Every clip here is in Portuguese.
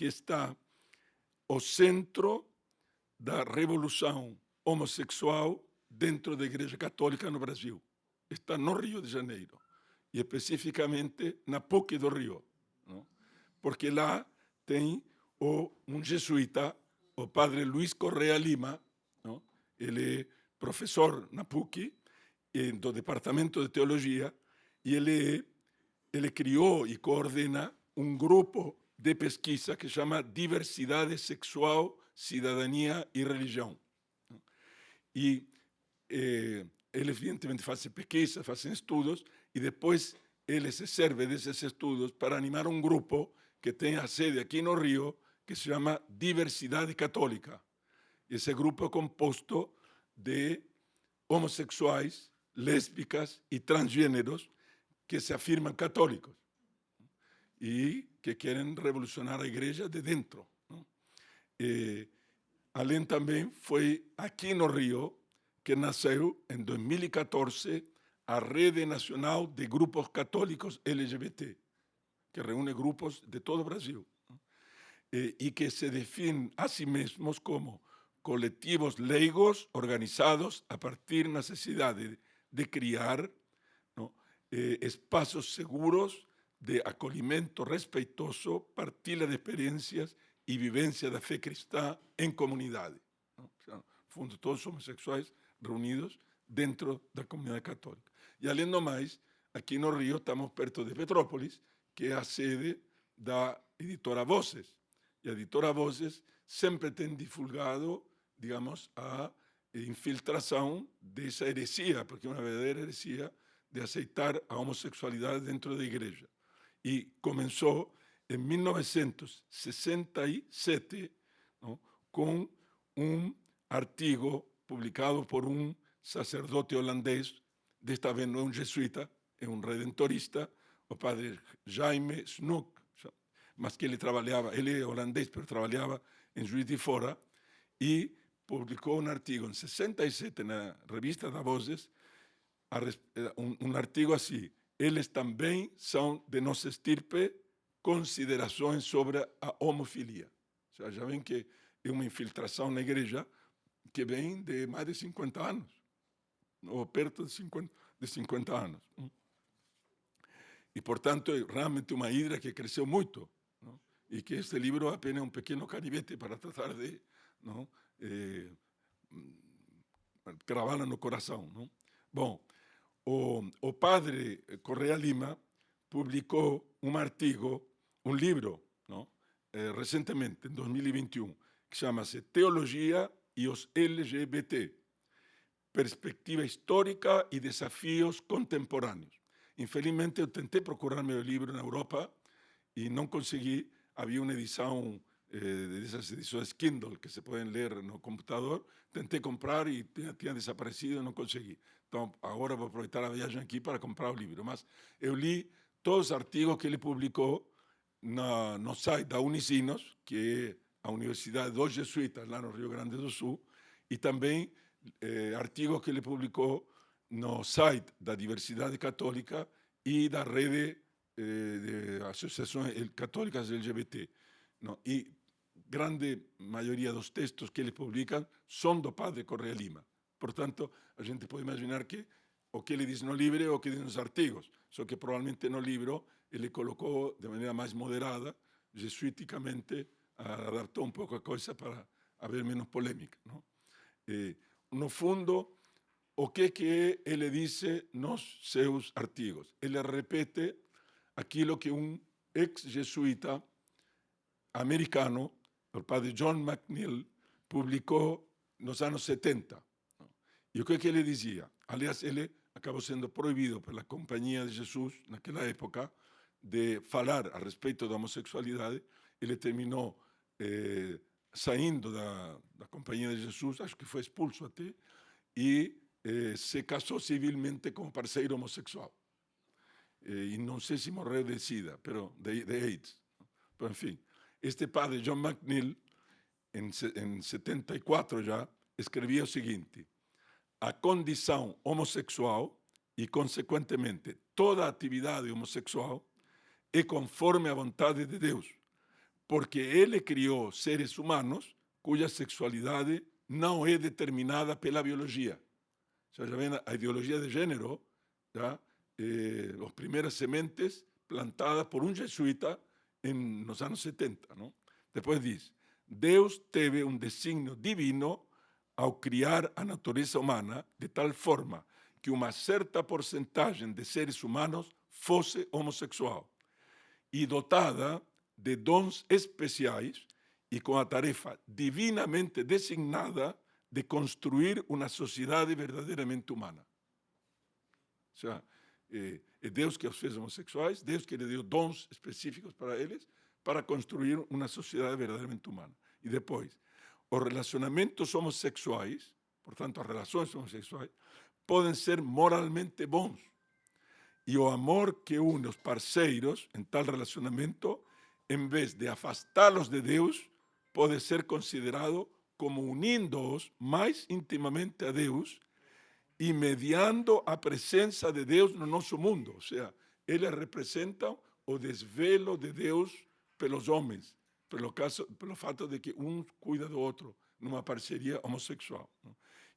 que está o centro da revolução homossexual dentro da Igreja Católica no Brasil. Está no Rio de Janeiro, e especificamente na PUC do Rio, não? Porque lá tem um jesuíta, o padre Luiz Correa Lima, não? Ele é professor na PUC, do Departamento de Teologia, e ele criou e coordena um grupo de pesquisa que chama Diversidade Sexual, Cidadania e Religião. E eles, evidentemente, fazem pesquisa, fazem estudos, e depois ele se serve desses estudos para animar um grupo que tem a sede aqui no Rio, que se chama Diversidade Católica. Esse grupo é composto de homossexuais, lésbicas e transgêneros que se afirmam católicos e que querem revolucionar a igreja de dentro, não? Além também foi aqui no Rio que nasceu, em 2014, a Rede Nacional de Grupos Católicos LGBT, que reúne grupos de todo o Brasil, e que se define a si mesmos como coletivos leigos organizados a partir da necessidade de criar, não, espaços seguros de acolhimento respeitoso, partilha de experiências e vivência da fé cristã em comunidade. Não? O sea, no fundo, todos homossexuais reunidos dentro da comunidade católica. E, além do mais, aqui no Rio estamos perto de Petrópolis, que é a sede da editora Vozes. E a editora Vozes sempre tem divulgado, digamos, a infiltração dessa heresia, porque é uma verdadeira heresia de aceitar a homossexualidade dentro da igreja. E começou em 1967, não, com um artigo publicado por um sacerdote holandês, desta vez não é um jesuíta, é um redentorista, o padre Jaime Snoek, mas que ele é holandês, mas trabalhava em Juiz de Fora, e publicou um artigo em 67 na revista da Vozes, um artigo assim: eles também são de nossa estirpe, considerações sobre a homofilia. Ou seja, já vem que é uma infiltração na igreja que vem de mais de 50 anos, ou perto de 50 anos. E, portanto, é realmente uma hidra que cresceu muito, não? E que este livro é apenas um pequeno canivete para tratar de, não, cravá-la no coração. Não? Bom, o padre Correa Lima publicou um artigo, um livro, não? Recentemente, em 2021, que chama-se Teologia e os LGBT, Perspectiva Histórica e Desafios Contemporâneos. Infelizmente, eu tentei procurar meu livro na Europa e não consegui. Havia uma edição dessas edições Kindle que se podem ler no computador. Tentei comprar e tinha desaparecido, não consegui. Então, agora vou aproveitar a viagem aqui para comprar o livro. Mas eu li todos os artigos que ele publicou no site da Unicinos, que é a Universidade dos Jesuítas, lá no Rio Grande do Sul, e também artigos que ele publicou no site da Diversidade Católica e da Rede de Associações Católicas LGBT. Não? E grande maioria dos textos que ele publica são do padre Correa Lima. Portanto, a gente pode imaginar que o que ele diz no livro é o que diz nos artigos, só que provavelmente no livro ele colocou de maneira mais moderada, jesuiticamente, adaptou um pouco a coisa para haver menos polêmica. Não? No fundo, o que ele diz nos seus artigos? Ele repete aquilo que um ex-jesuíta americano, o padre John McNeill, publicou nos anos 70. E o que ele dizia? Aliás, ele acabou sendo proibido pela Companhia de Jesus, naquela época, de falar a respeito da homossexualidade. Ele terminou saindo da Companhia de Jesus, acho que foi expulso até, e se casou civilmente com um parceiro homossexual. E não sei se morreu de SIDA, pero de AIDS. Pero, enfim, este padre John McNeill, em 74 já, escrevia o seguinte: a condição homossexual e, consequentemente, toda atividade homossexual é conforme à vontade de Deus, porque ele criou seres humanos cuja sexualidade não é determinada pela biologia. Ou seja, ven a ideologia de gênero, tá? As primeiras sementes plantadas por um jesuíta nos anos 70. Não? Depois diz, Deus teve um desígnio divino ao criar a natureza humana de tal forma que uma certa porcentagem de seres humanos fosse homossexual e dotada de dons especiais e com a tarefa divinamente designada de construir uma sociedade verdadeiramente humana. Ou seja, é Deus que os fez homossexuais, Deus que lhe deu dons específicos para eles, para construir uma sociedade verdadeiramente humana. E depois, os relacionamentos homossexuais, portanto, as relações homossexuais, podem ser moralmente bons. E o amor que une os parceiros em tal relacionamento, em vez de afastá-los de Deus, pode ser considerado como unindo-os mais intimamente a Deus e mediando a presença de Deus no nosso mundo. Ou seja, eles representam o desvelo de Deus pelos homens, pelo fato de que um cuida do outro numa parceria homossexual.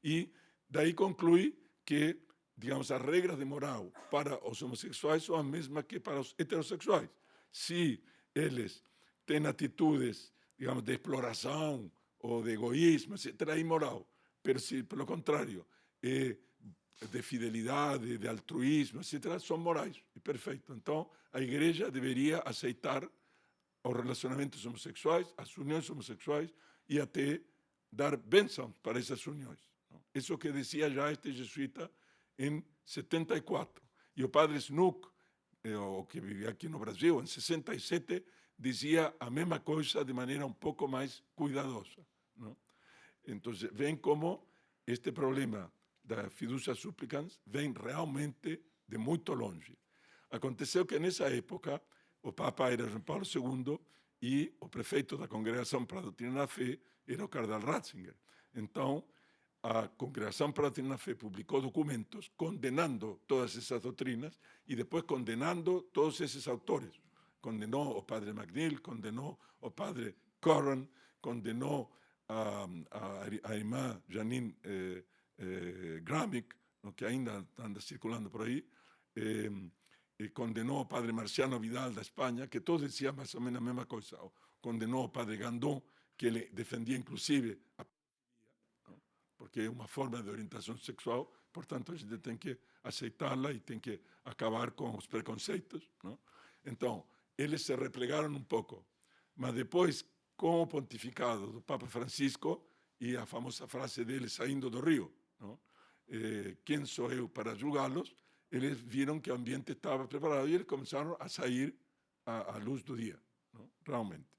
E daí conclui que, digamos, as regras de moral para os homossexuais são as mesmas que para os heterossexuais. Se eles têm atitudes, digamos, de exploração ou de egoísmo, etc., é imoral. Mas se, pelo contrário, de fidelidade, de altruísmo, etc., são morais. E perfeito. Então, a igreja deveria aceitar os relacionamentos homossexuais, as uniões homossexuais e até dar bênçãos para essas uniões. Isso que dizia já este jesuíta em 74. E o padre Snook, que vivia aqui no Brasil, em 67, dizia a mesma coisa de maneira um pouco mais cuidadosa. Não? Então, vem como este problema da fiducia supplicans vem realmente de muito longe. Aconteceu que nessa época o Papa era João Paulo II e o prefeito da Congregação para a Doutrina da Fé era o cardeal Ratzinger. Então, a Congregação para a Doutrina da Fé publicou documentos condenando todas essas doutrinas e depois condenando todos esses autores. Condenou o padre McNeil, condenou o padre Curran, condenou a irmã Janine Gramick, que ainda anda circulando por aí, condenou o padre Marciano Vidal da Espanha, que todos diziam mais ou menos a mesma coisa. Condenou o padre Gandon, que ele defendia inclusive a porque é uma forma de orientação sexual, portanto a gente tem que aceitá-la e tem que acabar com os preconceitos. Não? Então, eles se replegaram um pouco, mas depois, com o pontificado do Papa Francisco e a famosa frase dele saindo do rio, não? Quem sou eu para julgá-los? Eles viram que o ambiente estava preparado e eles começaram a sair à luz do dia, não? Realmente.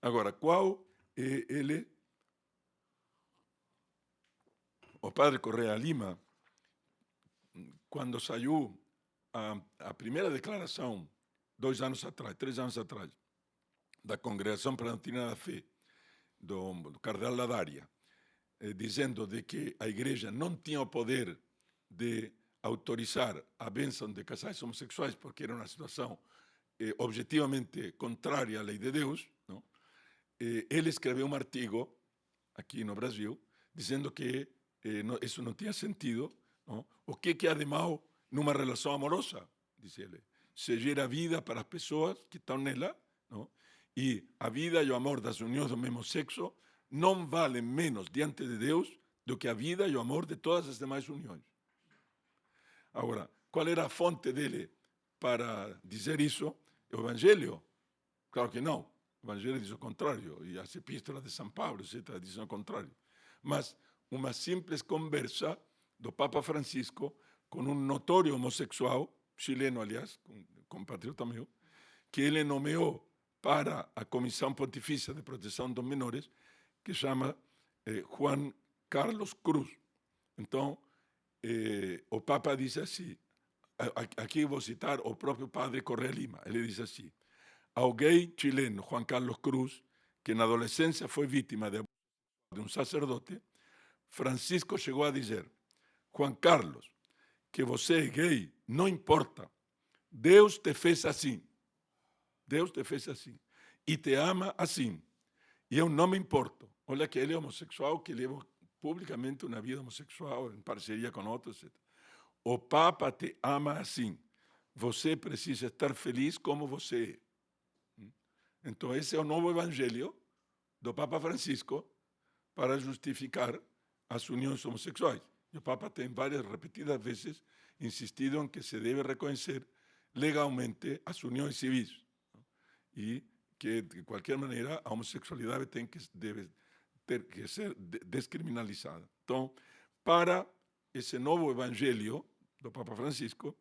Agora, qual é ele? O padre Correa Lima, quando saiu a primeira declaração, 2 anos atrás, 3 anos atrás, da Congregação para a Doutrina da Fé, do cardeal Ladaria, dizendo de que a igreja não tinha o poder de autorizar a bênção de casais homossexuais, porque era uma situação objetivamente contrária à lei de Deus, não? Ele escreveu um artigo aqui no Brasil, dizendo que isso não tinha sentido. Não? O que há de mal numa relação amorosa? Diz ele. Se gera vida para as pessoas que estão nela, não? E a vida e o amor das uniões do mesmo sexo não valem menos diante de Deus do que a vida e o amor de todas as demais uniões. Agora, qual era a fonte dele para dizer isso? O Evangelho? Claro que não. O Evangelho diz o contrário, e as epístolas de São Paulo, etc., dizem o contrário. Mas uma simples conversa do Papa Francisco com um notório homossexual, chileno, aliás, compatriota meu, que ele nomeou para a Comissão Pontifícia de Proteção dos Menores, que chama Juan Carlos Cruz. Então, o Papa diz assim, aqui vou citar o próprio padre Correa Lima, ele diz assim, ao gay chileno Juan Carlos Cruz, que na adolescência foi vítima de um sacerdote, Francisco chegou a dizer, Juan Carlos, que você é gay, não importa, Deus te fez assim. Deus te fez assim. E te ama assim. E eu não me importo. Olha que ele é homossexual, que leva publicamente uma vida homossexual, em parceria com outros, etc. O Papa te ama assim. Você precisa estar feliz como você é. Então, esse é o novo evangelho do Papa Francisco para justificar as uniões homossexuais. E o Papa tem várias, repetidas vezes, insistido em que se deve reconhecer legalmente as uniões civis. E que, de qualquer maneira, a homossexualidade deve ter que ser descriminalizada. Então, para esse novo evangelho do Papa Francisco,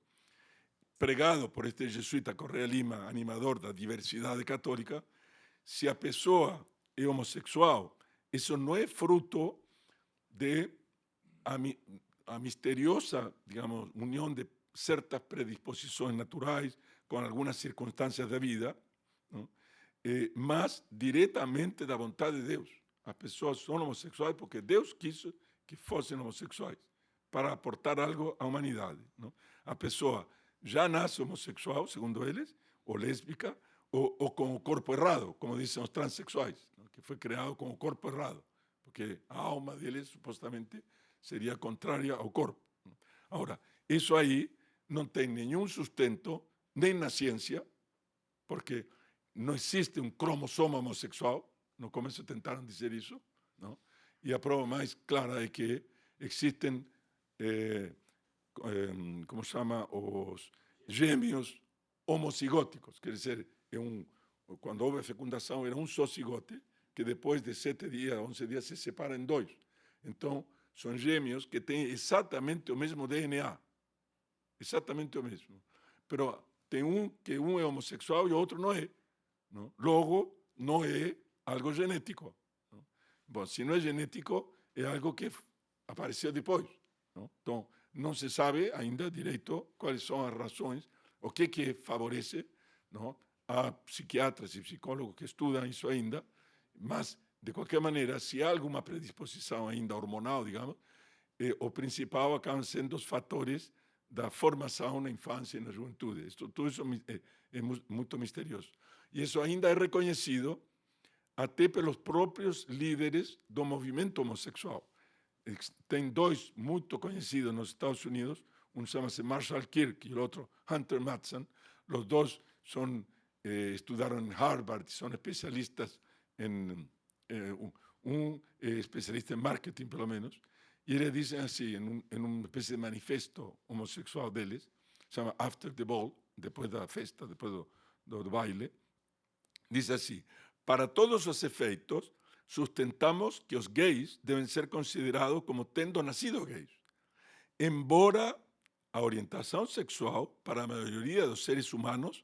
pregado por este jesuíta Correa Lima, animador da diversidade católica, se a pessoa é homossexual, isso não é fruto de a misteriosa, digamos, união de certas predisposições naturais com algumas circunstâncias da vida, não? Mas diretamente da vontade de Deus. As pessoas são homossexuais porque Deus quis que fossem homossexuais para aportar algo à humanidade. Não? A pessoa já nasce homossexual, segundo eles, ou lésbica, ou com o corpo errado, como dizem os transexuais, não? Que foi criado com o corpo errado, porque a alma deles, supostamente, seria contrária ao corpo. Agora, isso aí não tem nenhum sustento, nem na ciência, porque não existe um cromossoma homossexual. No começo tentaram dizer isso, não? E a prova mais clara é que existem, como chama, os gêmeos homocigóticos. Quer dizer, quando houve fecundação, era um só cigote, que depois de 7 dias, 11 dias, se separa em 2. Então, são gêmeos que têm exatamente o mesmo DNA. Exatamente o mesmo. Mas tem que um é homossexual e o outro não é. Não? Logo, não é algo genético. Não? Bom, se não é genético, é algo que apareceu depois. Não? Então, não se sabe ainda direito quais são as razões, o que favorece. Não? Há psiquiatras e psicólogos que estudam isso ainda, mas, de qualquer maneira, se há alguma predisposição ainda hormonal, digamos, o principal acabam sendo os fatores da formação na infância e na juventude. Tudo isso é muito misterioso. E isso ainda é reconhecido até pelos próprios líderes do movimento homossexual. Tem 2 muito conhecidos nos Estados Unidos, um chama-se Marshall Kirk e o outro Hunter Madsen. Os 2 estudaram em Harvard, são especialistas um especialista em marketing, pelo menos, e eles dizem assim, em uma espécie de manifesto homossexual deles, chama After the Ball, depois da festa, depois do baile, diz assim: para todos os efeitos, sustentamos que os gays devem ser considerados como tendo nascido gays, embora a orientação sexual, para a maioria dos seres humanos,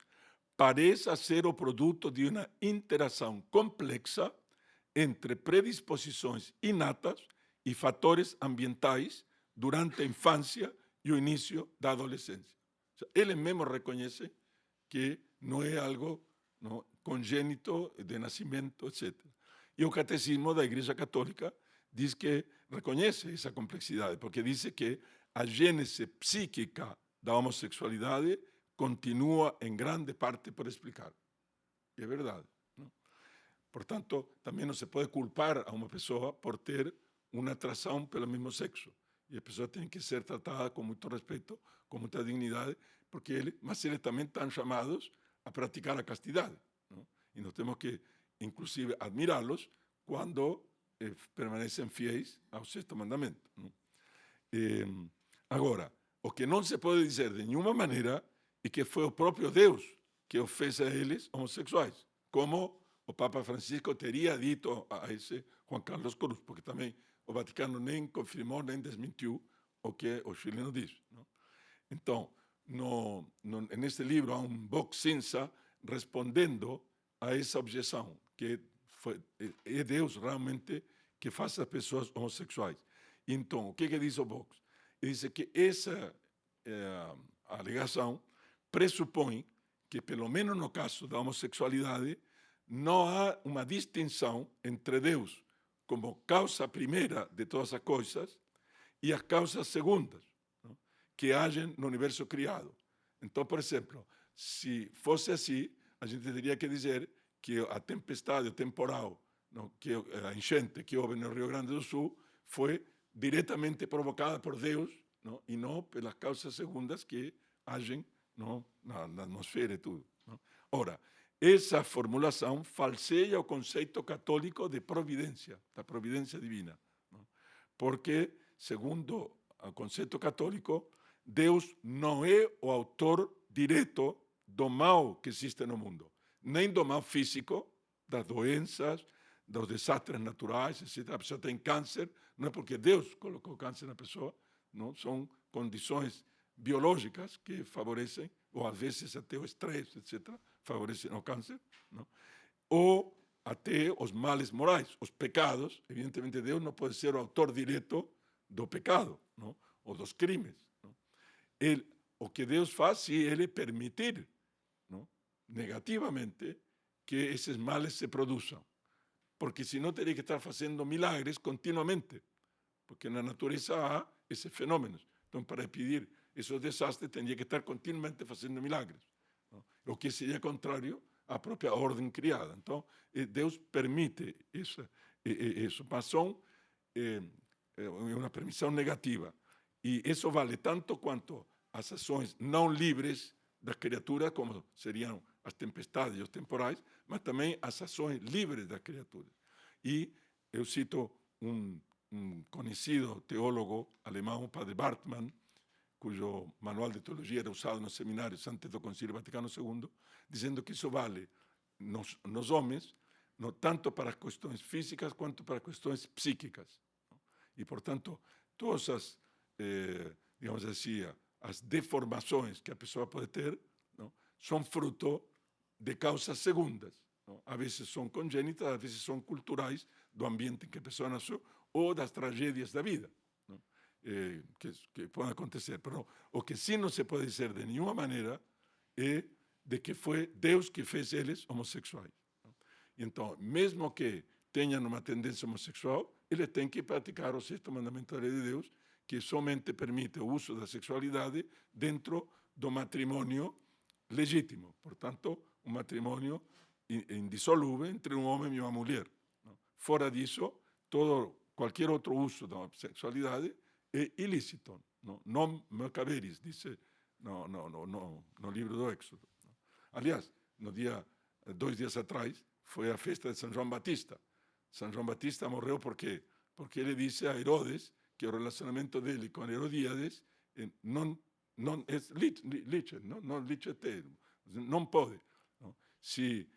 pareça ser o produto de uma interação complexa entre predisposições inatas e fatores ambientais durante a infância e o início da adolescência. Ele mesmo reconhece que não é algo congênito de nascimento, etc. E o catecismo da Igreja Católica diz que reconhece essa complexidade, porque diz que a gênese psíquica da homossexualidade continua em grande parte por explicar. E é verdade. Não? Portanto, também não se pode culpar a uma pessoa por ter uma atração pelo mesmo sexo. E a pessoa tem que ser tratada com muito respeito, com muita dignidade, mas eles também estão chamados a praticar a castidade. Não? E nós temos que, inclusive, admirá-los quando permanecem fiéis ao sexto mandamento. Não? Agora, o que não se pode dizer de nenhuma maneira é que foi o próprio Deus que os fez a eles homossexuais, como o Papa Francisco teria dito a esse Juan Carlos Cruz, porque também o Vaticano nem confirmou nem desmentiu o que o chileno diz. Não? Então, neste livro há um box cinza respondendo a essa objeção, que é Deus realmente que faz as pessoas homossexuais. Então, o que diz o box? Ele diz que essa alegação pressupõe que, pelo menos no caso da homossexualidade, não há uma distinção entre Deus como causa primeira de todas as coisas e as causas segundas, não? Que agem no universo criado. Então, por exemplo, se fosse assim, a gente teria que dizer que a tempestade, o temporal, a enchente que houve no Rio Grande do Sul foi diretamente provocada por Deus, e não pelas causas segundas que agem na atmosfera e tudo. Ora, essa formulação falseia o conceito católico de providência, da providência divina. Porque, segundo o conceito católico, Deus não é o autor direto do mal que existe no mundo, nem do mal físico, das doenças, dos desastres naturais, etc. A pessoa tem câncer, não é porque Deus colocou câncer na pessoa, não? São condições biológicas que favorecem, ou às vezes até o estresse, etc., favorecem o câncer, não? Ou até os males morais, os pecados. Evidentemente, Deus não pode ser o autor direto do pecado, não? Ou dos crimes. Não? O que Deus faz, se Ele permitir, não? Negativamente, que esses males se produzam. Porque senão teria que estar fazendo milagres continuamente, porque na natureza há esses fenômenos. Então, para impedir esses desastres, teria que estar continuamente fazendo milagres, não? O que seria contrário à própria ordem criada. Então, Deus permite isso, mas são uma permissão negativa. E isso vale tanto quanto as ações não livres das criaturas, como seriam as tempestades e os temporais, mas também as ações livres das criaturas. E eu cito um conhecido teólogo alemão, o padre Bartmann, cujo manual de teologia era usado nos seminários antes do Concílio Vaticano II, dizendo que isso vale nos homens, não tanto para as questões físicas quanto para as questões psíquicas. E, portanto, todas as, digamos assim, as deformações que a pessoa pode ter, não, são fruto de causas segundas. Não? Às vezes são congênitas, às vezes são culturais, do ambiente em que a pessoa nasceu, ou das tragédias da vida, não? Que podem acontecer. Mas o que sim não se pode dizer de nenhuma maneira é de que foi Deus que fez eles homossexuais. Não? Então, mesmo que tenham uma tendência homossexual, eles têm que praticar o sexto mandamento da lei de Deus, que somente permite o uso da sexualidade dentro do matrimônio legítimo. Portanto, um matrimônio indissolúvel entre um homem e uma mulher. Não? Fora disso, qualquer outro uso da sexualidade é ilícito. Non me caberis, dice no livro do Éxodo. Aliás, 2 dias atrás, foi a festa de São João Batista. São João Batista morreu porque ele disse a Herodes que o relacionamento dele com Herodíades não é lícito, não pode. Não? Se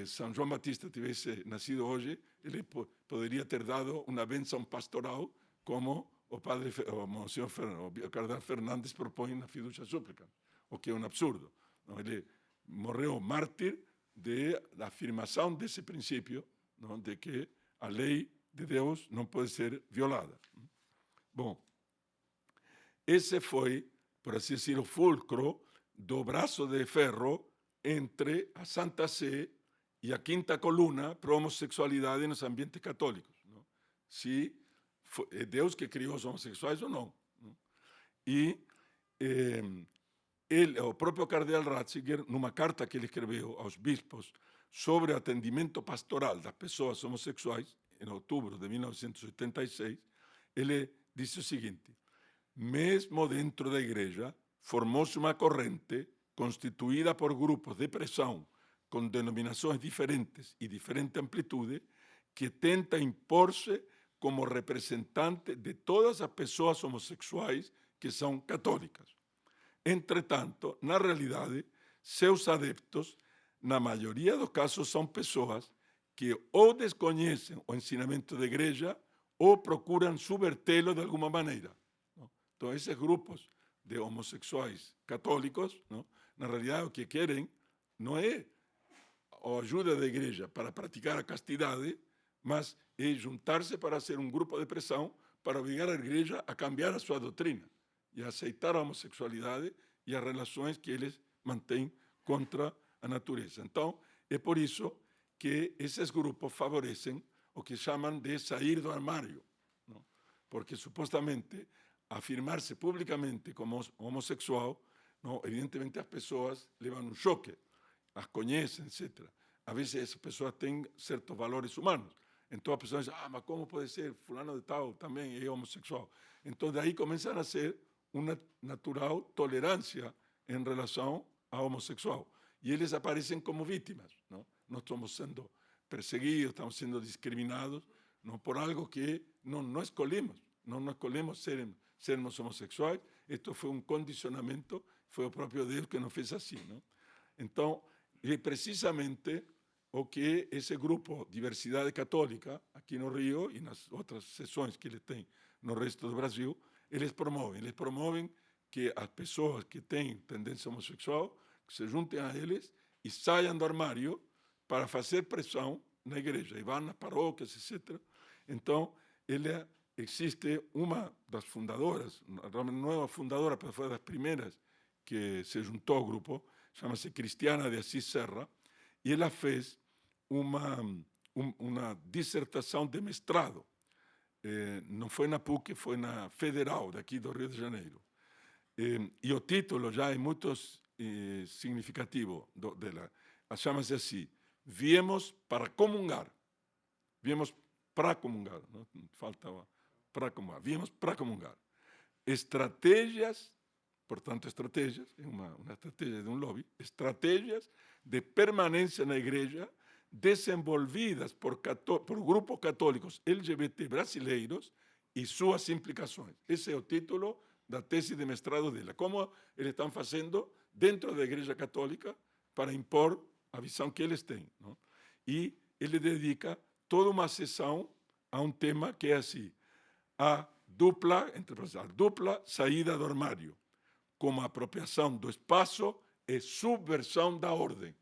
São João Batista tivesse nascido hoje, ele poderia ter dado uma bênção pastoral como o cardeal Fernandes propõe na Fiducia Súplica, o que é um absurdo. Não? Ele morreu mártir da afirmação desse princípio, não? De que a lei de Deus não pode ser violada. Bom, esse foi, por assim dizer, o fulcro do braço de ferro entre a Santa Sé e a quinta coluna para a homossexualidade nos ambientes católicos. Não? Se é Deus que criou os homossexuais ou não. Não? E o próprio cardeal Ratzinger, numa carta que ele escreveu aos bispos sobre o atendimento pastoral das pessoas homossexuais, em outubro de 1986, ele disse o seguinte: mesmo dentro da igreja, formou-se uma corrente constituída por grupos de pressão com denominações diferentes e diferente amplitude, que tenta impor-se como representante de todas as pessoas homossexuais que são católicas. Entretanto, na realidade, seus adeptos, na maioria dos casos, são pessoas que ou desconhecem o ensinamento da igreja ou procuram subvertê-lo de alguma maneira. Não? Então, esses grupos de homossexuais católicos, não? Na realidade, o que querem não é a ajuda da igreja para praticar a castidade, mas é juntar-se para ser um grupo de pressão para obrigar a igreja a cambiar a sua doutrina e a aceitar a homossexualidade e as relações que eles mantêm contra a natureza. Então, é por isso que esses grupos favorecem o que chamam de sair do armário, não? Porque supostamente afirmar-se publicamente como homossexual, não, evidentemente as pessoas levam um choque as conhecem, etc. Às vezes essas pessoas têm certos valores humanos. Então a pessoa diz, mas como pode ser fulano de tal também é homossexual? Então daí começa a nascer uma natural tolerância em relação ao homossexual. E eles aparecem como vítimas, não? Nós estamos sendo perseguidos, estamos sendo discriminados, não por algo que não escolhemos. Não escolhemos sermos homossexuais. Isto foi um condicionamento, foi o próprio Deus que nos fez assim, não? Então, é precisamente o que esse grupo Diversidade Católica, aqui no Rio e nas outras sessões que ele tem no resto do Brasil, eles promovem. Eles promovem que as pessoas que têm tendência homossexual se juntem a eles e saiam do armário para fazer pressão na igreja. E vão nas paróquias, etc. Então, existe uma das fundadoras, não é a fundadora, mas foi das primeiras que se juntou ao grupo, chama-se Cristiana de Assis Serra, e ela fez uma dissertação de mestrado. Não foi na PUC, foi na Federal, daqui do Rio de Janeiro. E o título já é muito significativo dela. Chama-se assim, Viemos para comungar. Viemos para comungar, não faltava para comungar. Viemos para comungar. Estratégias, portanto, estratégias, é uma estratégia de um lobby, estratégias de permanência na igreja desenvolvidas por grupos católicos LGBT brasileiros e suas implicações. Esse é o título da tese de mestrado dela. Como eles estão fazendo dentro da igreja católica para impor a visão que eles têm, não? E ele dedica toda uma sessão a um tema que é assim, a dupla saída do armário, como apropriação do espaço e subversão da ordem.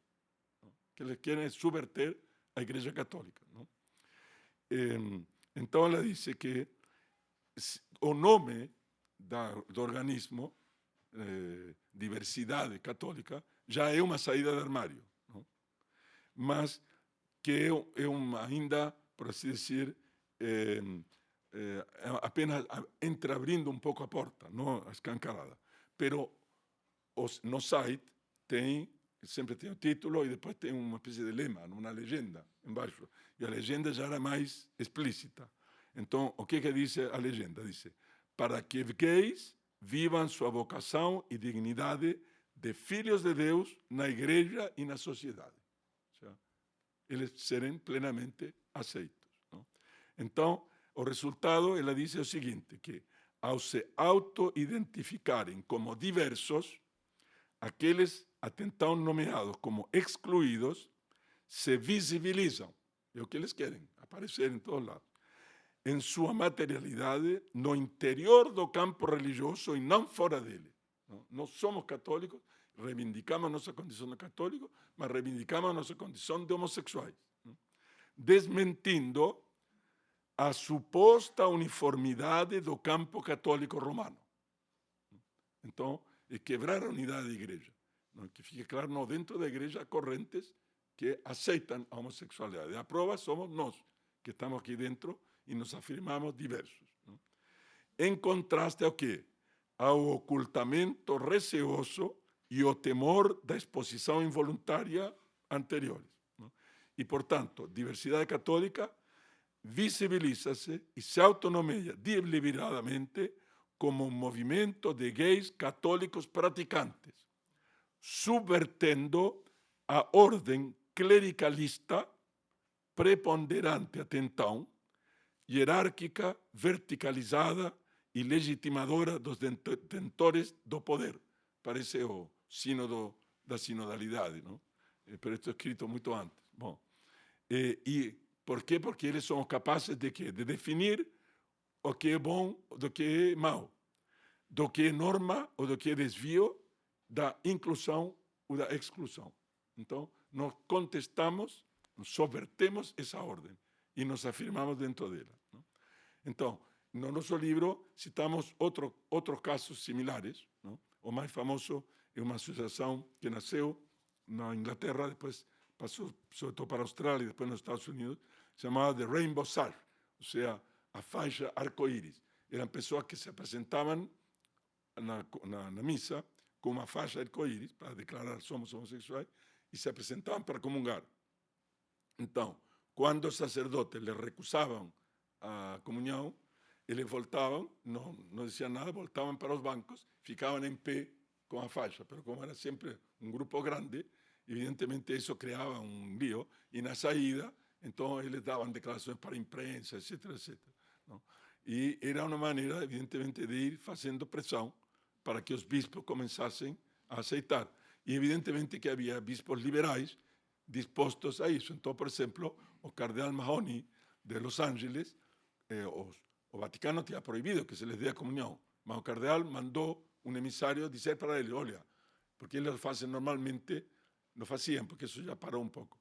Que eles querem subverter a Igreja Católica, não? Então ela disse que o nome do organismo, Diversidade Católica, já é uma saída do armário, não? Mas que é ainda, por assim dizer, apenas entreabrindo um pouco a porta, não escancarada. Pero no site sempre tem o título e depois tem uma espécie de lema, uma legenda embaixo. E a legenda já era mais explícita. Então, o que diz a legenda? Diz, para que gays vivam sua vocação e dignidade de filhos de Deus na igreja e na sociedade. Ou seja, eles serem plenamente aceitos, não? Então, o resultado, ela diz o seguinte, que ao se auto-identificarem como diversos, aqueles até então nomeados como excluídos se visibilizam. É o que eles querem, aparecer em todos lados. Em sua materialidade, no interior do campo religioso e não fora dele. Nós somos católicos, reivindicamos nossa condição de católico, mas reivindicamos nossa condição de homossexuais, desmentindo a suposta uniformidade do campo católico romano. Então, é quebrar a unidade da igreja. Não? Que fique claro, não, dentro da igreja há correntes que aceitam a homossexualidade. A prova somos nós, que estamos aqui dentro e nos afirmamos diversos, não? Em contraste ao quê? Ao ocultamento receoso e ao temor da exposição involuntária anteriores, não? E, portanto, diversidade católica visibiliza-se e se autonomia deliberadamente como um movimento de gays católicos praticantes, subvertendo a ordem clericalista preponderante até então, hierárquica, verticalizada e legitimadora dos detentores do poder. Parece o sínodo da sinodalidade, não? Pero isto é escrito muito antes. Bom, e por quê? Porque eles são capazes de quê? De definir o que é bom do que é mau, do que é norma ou do que é desvio, da inclusão ou da exclusão. Então, nós contestamos, nós subvertemos essa ordem e nos afirmamos dentro dela, não? Então, no nosso livro citamos outros casos similares, não? O mais famoso é uma associação que nasceu na Inglaterra, depois passou sobre todo para a Austrália e depois nos Estados Unidos, chamada The Rainbow Sash, ou seja, a faixa arco-íris. Eram pessoas que se apresentavam na missa com uma faixa arco-íris para declarar somos homossexuais e se apresentavam para comungar. Então, quando os sacerdotes lhe recusavam a comunhão, eles voltavam, não diziam nada, voltavam para os bancos, ficavam em pé com a faixa, mas como era sempre um grupo grande, evidentemente isso criava um lío, e na saída, então eles davam declarações para a imprensa, etc, etc. Não? E era uma maneira, evidentemente, de ir fazendo pressão para que os bispos começassem a aceitar. E evidentemente que havia bispos liberais dispostos a isso. Então, por exemplo, o cardeal Mahony de Los Ángeles, o Vaticano tinha proibido que se les dê a comunhão, mas o cardeal mandou um emissário dizer para ele, olha, porque eles lo fazem normalmente, lo faziam, porque isso já parou um pouco,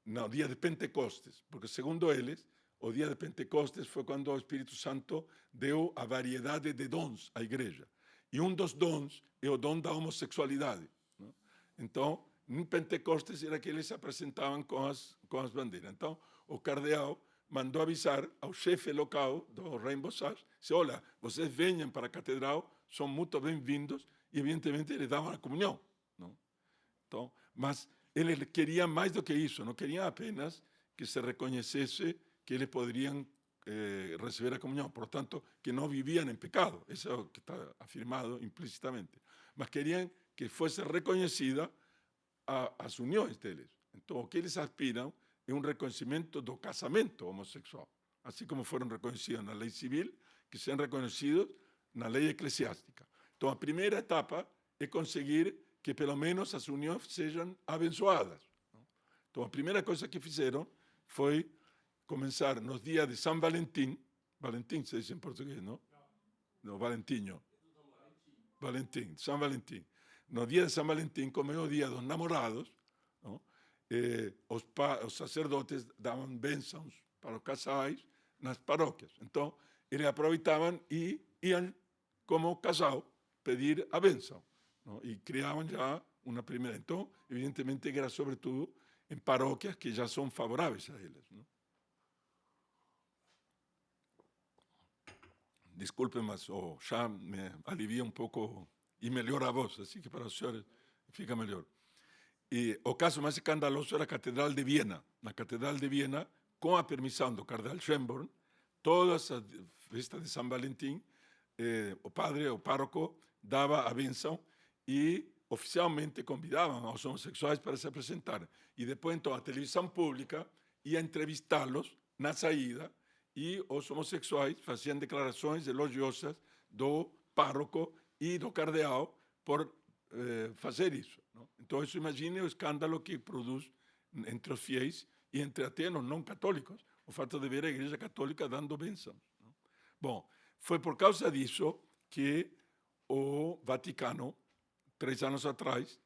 no dia de Pentecostes, porque segundo eles, o dia de Pentecostes foi quando o Espírito Santo deu a variedade de dons à igreja. E um dos dons é o dom da homossexualidade. Não? Então, em Pentecostes era que eles se apresentavam com as bandeiras. Então, o cardeal mandou avisar ao chefe local do Rainbow Sash, disse, olha, vocês venham para a catedral, são muito bem-vindos, e evidentemente eles davam a comunhão. Não? Então, mas eles queriam mais do que isso, não queriam apenas que se reconhecesse que eles poderiam receber a comunhão, portanto, que não viviam em pecado, isso é o que está afirmado implicitamente, mas queriam que fosse reconhecida as uniões deles. Então, o que eles aspiram é um reconhecimento do casamento homossexual, assim como foram reconhecidos na lei civil, que sejam reconhecidos na lei eclesiástica. Então, a primeira etapa é conseguir que, pelo menos, as uniões sejam abençoadas. Então, a primeira coisa que fizeram foi começar nos dias de São Valentim. Valentim se diz em português, não? No, Valentinho. Valentim, São Valentim. No dia de São Valentim, como é o dia dos namorados, não? Os sacerdotes davam bênçãos para os casais nas paróquias. Então, eles aproveitavam e iam, como casal, pedir a bênção. Não? E criavam já uma primeira. Então, evidentemente, era sobretudo em paróquias que já são favoráveis a eles. Não? Desculpe, mas já me alivia um pouco e melhora a voz, assim que para os senhores fica melhor. E o caso mais escandaloso era a Catedral de Viena. Na Catedral de Viena, com a permissão do cardeal Schönborn, todas as festas de São Valentim, o padre, o pároco, dava a bênção e oficialmente convidavam aos homossexuais para se apresentar. E depois, então, a televisão pública ia entrevistá-los na saída e os homossexuais faziam declarações elogiosas do pároco e do cardeal por fazer isso. Não? Então, isso imagine o escândalo que produz entre os fiéis e entre até os não católicos, o fato de ver a Igreja Católica dando bênçãos. Não? Bom, foi por causa disso que o Vaticano, 3 anos atrás,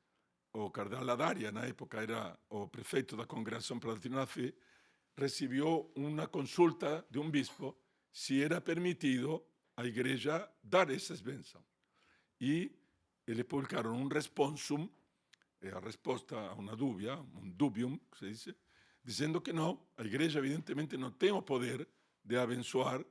o cardeal Ladaria, na época era o prefeito da Congregação para a Doutrina da Fé, recibió una consulta de un bispo si era permitido a igreja dar esas bênçãos. E eles publicaram um responsum, a resposta a uma dúvida, um dubium, que se diz, dizendo que não, a igreja evidentemente não tem o poder de abençoar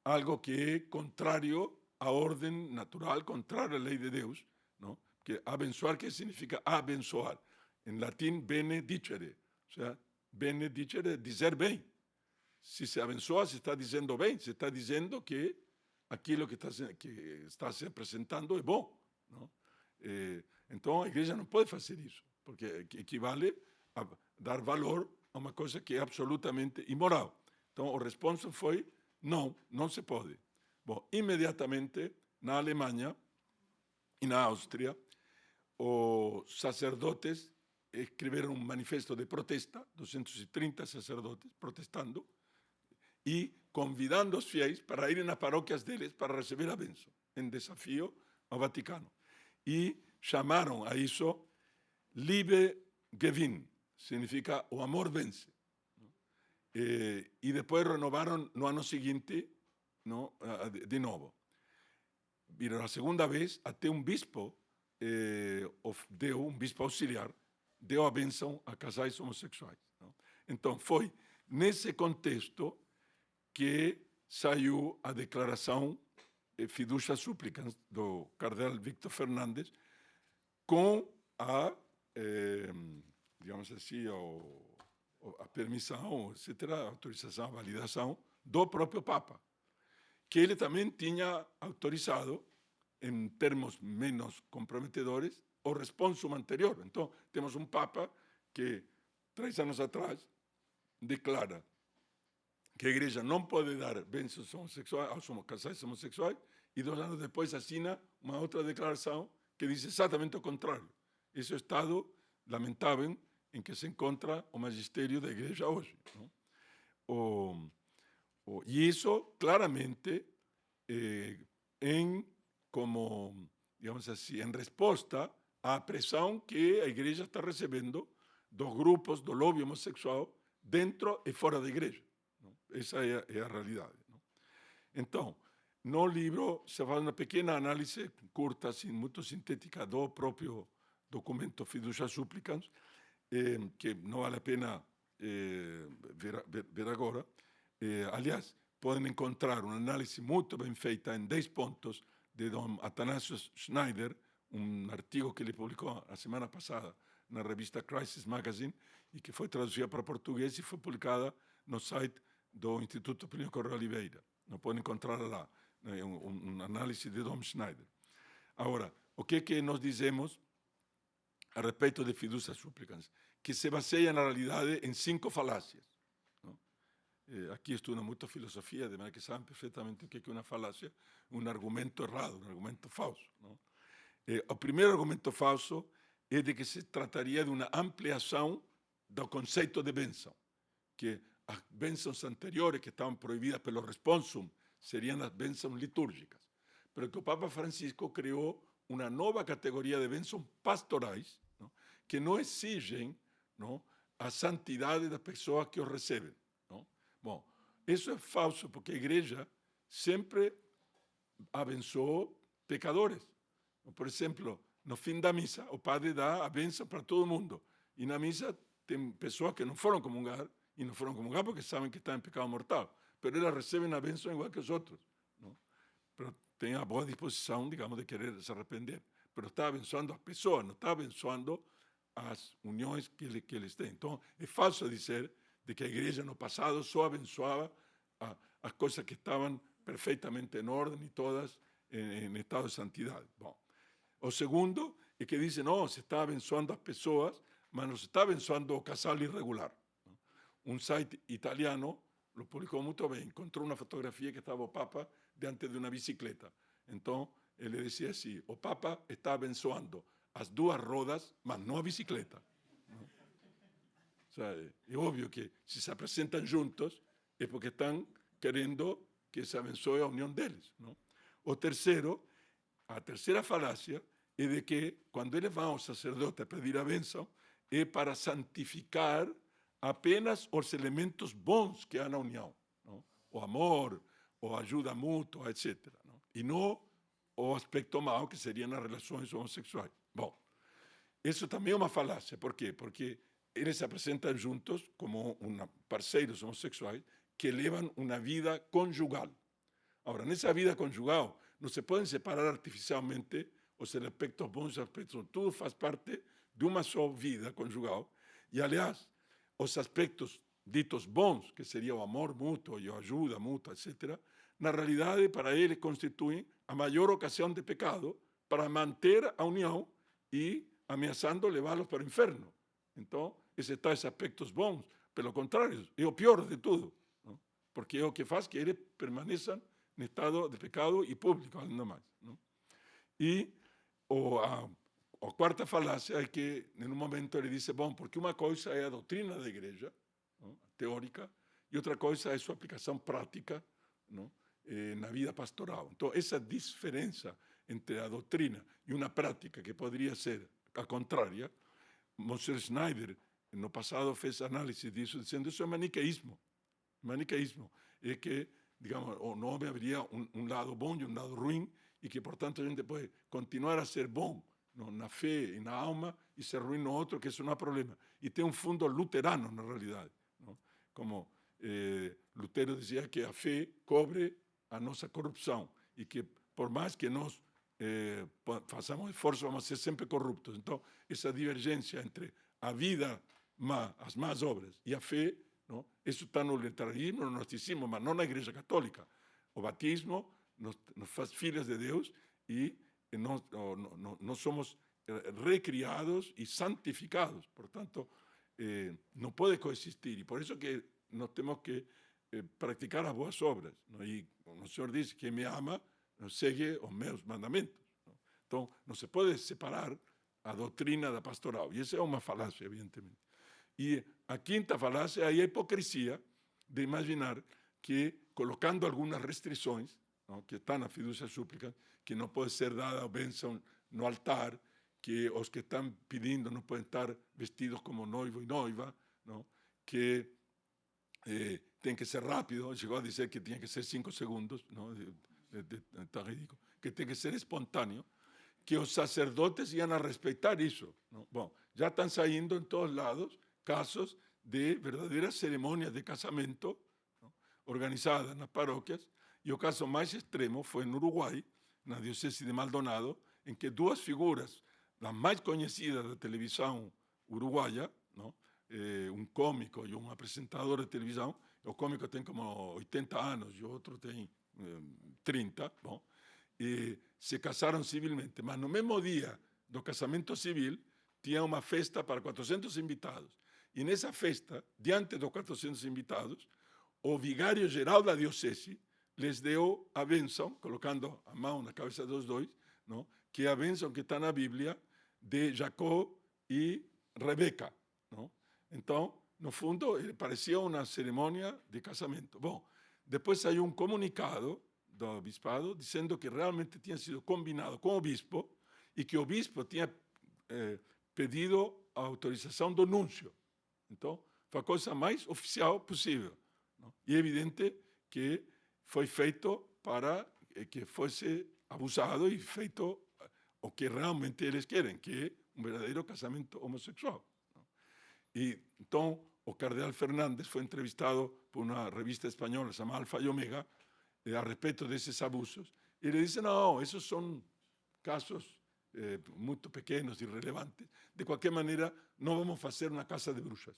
algo que é contrário à ordem natural, contrário à lei de Deus. Não? Porque abençoar, que significa abençoar? Em latim, benedicere, ou seja, benedicere é dizer bem. Se se abençoa, se está dizendo bem, se está dizendo que aquilo que está se apresentando é bom. Não? Então, a igreja não pode fazer isso, porque equivale a dar valor a uma coisa que é absolutamente imoral. Então, o responso foi, não se pode. Bom, imediatamente, na Alemanha e na Áustria, os sacerdotes escreveram um manifesto de protesta, 230 sacerdotes protestando, e convidando os fiéis para irem nas paróquias deles para receber a bênção, em desafio ao Vaticano. E chamaram a isso Liebe gewinnt, significa o amor vence. E depois renovaram no ano seguinte, não, de novo. Viram a segunda vez, até um bispo um bispo auxiliar, deu a bênção a casais homossexuais. Não? Então, foi nesse contexto que saiu a declaração Fiducia Supplicans do cardeal Victor Fernandes com a digamos assim, a permissão, etc., a autorização, a validação do próprio Papa, que ele também tinha autorizado, em termos menos comprometedores, o responsum anterior. Então, temos um Papa que, 3 anos atrás, declara que a igreja não pode dar bênçãos homossexuais aos casais homossexuais, e 2 anos depois assina uma outra declaração que diz exatamente o contrário. Esse é o estado lamentável em que se encontra o magistério da igreja hoje. Não? E isso, claramente, como, digamos assim, em resposta à pressão que a igreja está recebendo dos grupos do lobby homossexual dentro e fora da igreja. Não? Essa é a realidade. Não? Então, no livro se faz uma pequena análise curta, assim, muito sintética, do próprio documento Fiducia Supplicans, que não vale a pena ver agora. Aliás, podem encontrar uma análise muito bem feita em 10 pontos de Dom Athanasius Schneider, um artigo que ele publicou a semana passada na revista Crisis Magazine e que foi traduzida para português e foi publicada no site do Instituto Plínio Correia Oliveira. Não podem encontrar lá, uma análise de Dom Schneider. Agora, o que nós dizemos a respeito de Fiducia Supplicans? Que se baseia, na realidade, em 5 falácias. Aqui estudam muito filosofia, de maneira que sabem perfeitamente o que é uma falácia, um argumento errado, um argumento falso. Não? O primeiro argumento falso é de que se trataria de uma ampliação do conceito de bênção, que as bênçãos anteriores que estavam proibidas pelo responsum seriam as bênçãos litúrgicas, pero que o Papa Francisco criou uma nova categoria de bênçãos pastorais, não? Que não exigem, não, a santidade das pessoas que os recebem. Não? Bom, isso é falso, porque a igreja sempre abençoou pecadores. Por exemplo, no fim da missa, o padre dá a bênção para todo mundo. E na missa tem pessoas que não foram comungar, e não foram comungar porque sabem que estão em pecado mortal. Mas elas recebem a bênção igual que os outros. Não? Pero tem a boa disposição, digamos, de querer se arrepender. Mas está abençoando as pessoas, não está abençoando as uniões que eles têm. Então, é falso dizer de que a igreja no passado só abençoava as coisas que estavam perfeitamente em ordem e todas em estado de santidade. Bom, o segundo é que diz, não, se está abençoando as pessoas, mas não se está abençoando o casal irregular. Um site italiano lo publicou muito bem, encontrou uma fotografia que estava o Papa diante de uma bicicleta. Então, ele dizia assim, o Papa está abençoando as 2 rodas, mas não a bicicleta. Não? É óbvio que se apresentam juntos é porque estão querendo que se abençoe a união deles. Não? O terceiro, a terceira falácia é de que quando eles vão ao sacerdote a pedir a bênção, é para santificar apenas os elementos bons que há na união. Não? O amor, a ajuda mútua, etc. Não? E não o aspecto mau, que seriam as relações homossexuais. Bom, isso também é uma falácia. Por quê? Porque eles se apresentam juntos como parceiros homossexuais que levam uma vida conjugal. Agora, nessa vida conjugal, não se podem separar artificialmente os aspectos bons e os aspectos. Tudo faz parte de uma só vida conjugal. E, aliás, os aspectos ditos bons, que seria o amor mútuo e a ajuda mútua, etc., na realidade, para eles, constituem a maior ocasião de pecado para manter a união e ameaçando levá-los para o inferno. Então, esses tais aspectos bons, pelo contrário, é o pior de tudo, não? Porque é o que faz que eles permaneçam em estado de pecado e público, ainda mais. Não? E a quarta falácia é que, em um momento, ele diz, bom, porque uma coisa é a doutrina da igreja, não? Teórica, e outra coisa é a sua aplicação prática, não? Na vida pastoral. Então, essa diferença entre a doutrina e uma prática que poderia ser a contrária, Monsieur Schneider, no passado, fez análise disso, dizendo que isso é maniqueísmo. Maniqueísmo é que, digamos, o homem haveria um lado bom e um lado ruim, e que, portanto, a gente pode continuar a ser bom, não, na fé e na alma, e ser ruim no outro, que isso não há problema. E tem um fundo luterano, na realidade. Não? Como Lutero dizia que a fé cobre a nossa corrupção, e que, por mais que nós façamos esforço, vamos ser sempre corruptos. Então, essa divergência entre a vida má, as más obras e a fé, não? Isso está no letrismo, no gnosticismo, mas não na Igreja Católica. O batismo nos faz filhos de Deus e nós somos recriados e santificados. Portanto, não pode coexistir. E por isso que nós temos que praticar as boas obras. Não? E o Senhor diz: quem me ama, segue os meus mandamentos. Não? Então, não se pode separar a doutrina da pastoral. E essa é uma falácia, evidentemente. E a quinta falácia é a hipocrisia de imaginar que, colocando algumas restrições, não, que está na fidúcia súplica, que não pode ser dada a bênção no altar, que os que estão pedindo não podem estar vestidos como noivo e noiva, não, que tem que ser rápido, chegou a dizer que tinha que ser 5 segundos, não, está ridículo, que tem que ser espontâneo, que os sacerdotes iam a respeitar isso. Não? Bom, já estão saindo em todos lados casos de verdadeiras cerimônias de casamento, não? Organizadas nas paróquias, e o caso mais extremo foi no Uruguai, na diocese de Maldonado, em que duas figuras, las mais conhecidas da televisão uruguaia, não? Um cômico e um apresentador de televisão, o cômico tem como 80 anos e o outro tem 30, bom, e se casaram civilmente, mas no mesmo dia do casamento civil tinha uma festa para 400 invitados. E nessa festa, diante dos 400 invitados, o vigário geral da diocese les deu a bênção, colocando a mão na cabeça dos dois, não? Que é a bênção que está na Bíblia de Jacó e Rebeca. Não? Então, no fundo, parecia uma cerimônia de casamento. Bom, depois saiu um comunicado do bispado dizendo que realmente tinha sido combinado com o bispo e que o bispo tinha pedido a autorização do núncio. Então, foi a coisa mais oficial possível. Não? E é evidente que foi feito para que fosse abusado e feito o que realmente eles querem, que é um verdadeiro casamento homossexual. Não? E então, o cardeal Fernández foi entrevistado por uma revista espanhola chamada Alfa e Omega a respeito desses abusos, e ele disse: não, esses são casos muito pequenos, irrelevantes. De qualquer maneira, não vamos fazer uma casa de bruxas.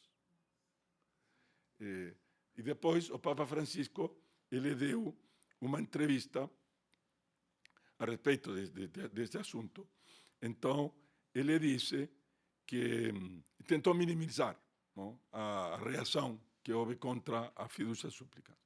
E depois, o Papa Francisco, ele deu uma entrevista a respeito deste assunto. Então, ele disse que tentou minimizar, não, a reação que houve contra a fidúcia súplica.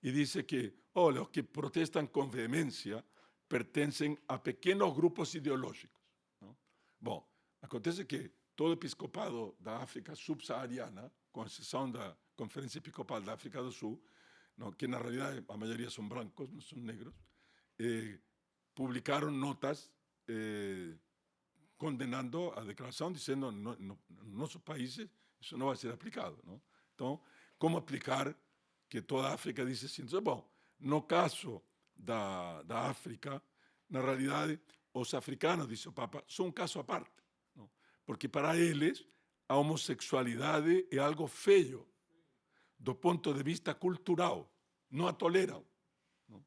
E disse que, olha, os que protestam com veemência pertencem a pequenos grupos ideológicos. Não? Bom, acontece que todo o episcopado da África subsaariana, com exceção da Conferência Episcopal da África do Sul, não, que na realidade a maioria são brancos, não são negros, publicaram notas condenando a declaração, dizendo no nossos países isso não vai ser aplicado. Não? Então, como aplicar que toda a África diz assim? Bom, no caso da África, na realidade, os africanos, disse o Papa, são um caso à parte. Não? Porque para eles a homossexualidade é algo feio, do ponto de vista cultural, não a toleram. Não?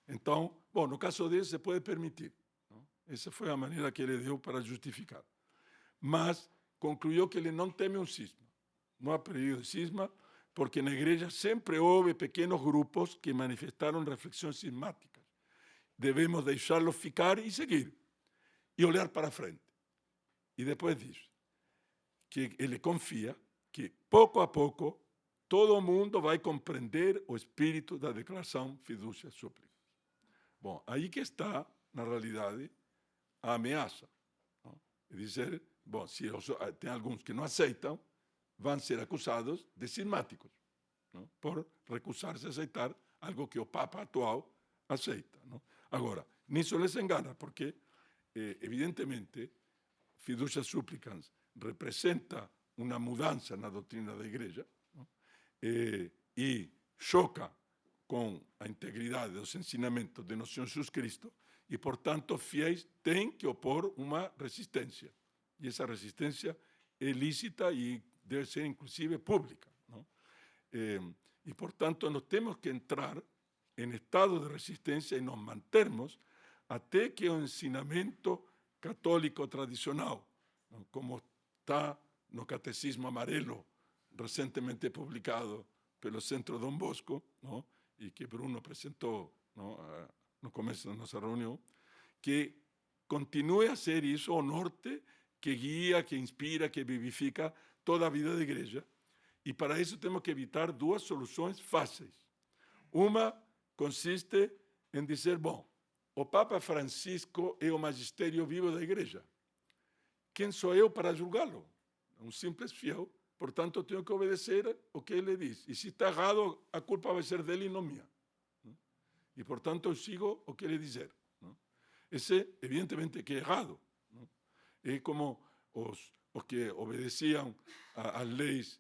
Então, bom, no caso deles se pode permitir. Não? Essa foi a maneira que ele deu para justificar. Mas concluiu que ele não teme um cisma. Não há período de cisma, porque na igreja sempre houve pequenos grupos que manifestaram reflexões cismáticas. Devemos deixá-los ficar e seguir, e olhar para frente. E depois diz que ele confia que, pouco a pouco, todo mundo vai compreender o espírito da declaração fidúcia súplica. Bom, aí que está, na realidade, a ameaça. Não? É dizer, bom, se tem alguns que não aceitam, vão ser acusados de cismáticos, não? Por recusar-se a aceitar algo que o Papa atual aceita. Não? Agora, nisso les engana, porque, evidentemente, fidúcia súplicas representa uma mudança na doutrina da Igreja, não? E choca com a integridade dos ensinamentos de nosso Jesus Cristo, e, portanto, fiéis têm que opor uma resistência. E essa resistência é lícita e deve ser, inclusive, pública. Não? E, portanto, nós temos que entrar em estado de resistência e nos mantermos até que o ensinamento católico tradicional, não? Como está no Catecismo Amarelo, recentemente publicado pelo Centro Dom Bosco, não? E que Bruno apresentou, não? No começo da nossa reunião, que continue a ser isso o norte que guia, que inspira, que vivifica toda a vida da igreja. E para isso temos que evitar duas soluções fáceis. Uma consiste em dizer, bom, o Papa Francisco é o magistério vivo da igreja. Quem sou eu para julgá-lo? Um simples fiel, portanto tenho que obedecer o que ele diz. E se está errado, a culpa vai ser dele e não minha. E portanto eu sigo o que ele dizer. Esse, evidentemente, que é errado. É como os que obedeciam às leis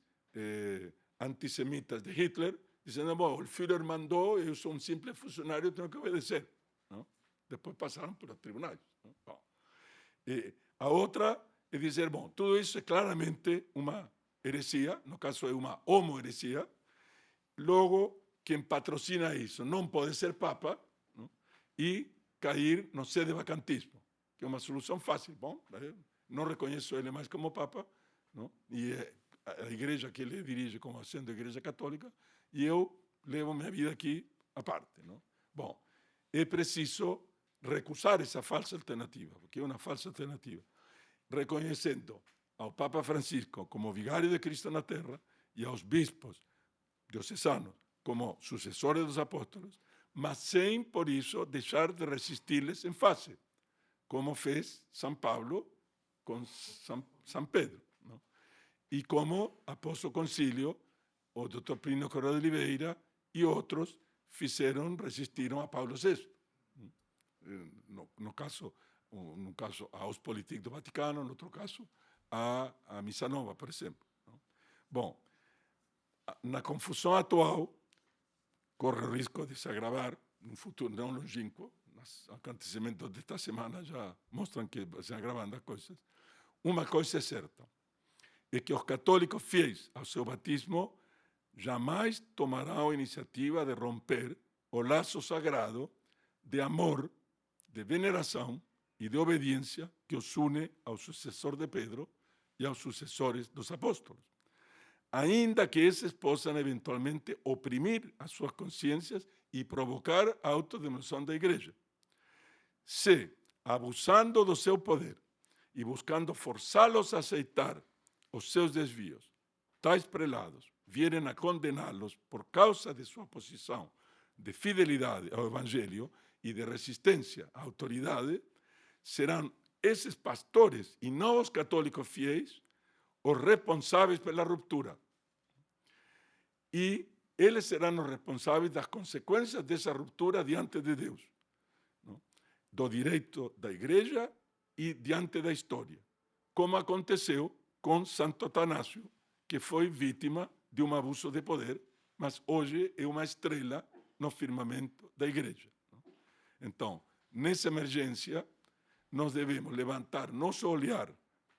antissemitas de Hitler, dizendo, bom, o Führer mandou, eu sou um simples funcionário, tenho que obedecer. Não? Depois passaram pelos tribunais. A outra é dizer, bom, tudo isso é claramente uma heresia, no caso é uma homo-heresia, logo quem patrocina isso não pode ser Papa, não? E cair no sedevacantismo, que é uma solução fácil. Bom, não reconheço ele mais como Papa, não? E é a igreja que ele dirige como sendo igreja católica, e eu levo minha vida aqui à parte. Não? Bom, é preciso recusar essa falsa alternativa, porque é uma falsa alternativa, reconhecendo ao Papa Francisco como vigário de Cristo na Terra e aos bispos diocesanos como sucessores dos apóstolos, mas sem, por isso, deixar de resistir-lhes em face, como fez São Paulo com São Pedro. Não? E como, após o concílio, o Dr. Plínio Corrêa de Oliveira e outros resistiram a Paulo VI. No caso a Ostpolitik do Vaticano, no outro caso, a Missa Nova, por exemplo. Não? Bom, na confusão atual, corre o risco de se agravar num futuro não longínquo. Os acontecimentos desta semana já mostram que se agravando as coisas. Uma coisa é certa, é que os católicos fiéis ao seu batismo jamais tomarão a iniciativa de romper o laço sagrado de amor, de veneração e de obediência que os une ao sucessor de Pedro e aos sucessores dos apóstolos. Ainda que esses possam eventualmente oprimir as suas consciências e provocar a autodenominação da igreja. Se, abusando do seu poder e buscando forçá-los a aceitar os seus desvios, tais prelados vierem a condená-los por causa de sua posição de fidelidade ao Evangelho e de resistência à autoridade, serão esses pastores e não os católicos fiéis os responsáveis pela ruptura. E eles serão os responsáveis das consequências dessa ruptura diante de Deus, não? Do direito da igreja e diante da história, como aconteceu com Santo Atanásio, que foi vítima de um abuso de poder, mas hoje é uma estrela no firmamento da igreja. Então, nessa emergência, nós devemos levantar nosso olhar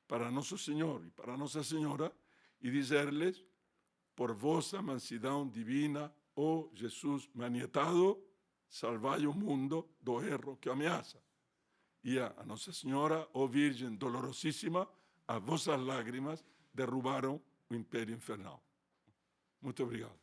para Nosso Senhor e para Nossa Senhora e dizer-lhes, por vossa mansidão divina, ó Jesus manietado, salvai o mundo do erro que ameaça. E a Nossa Senhora, ó Virgem dolorosíssima, as vossas lágrimas derrubaram o império infernal. Muito obrigado.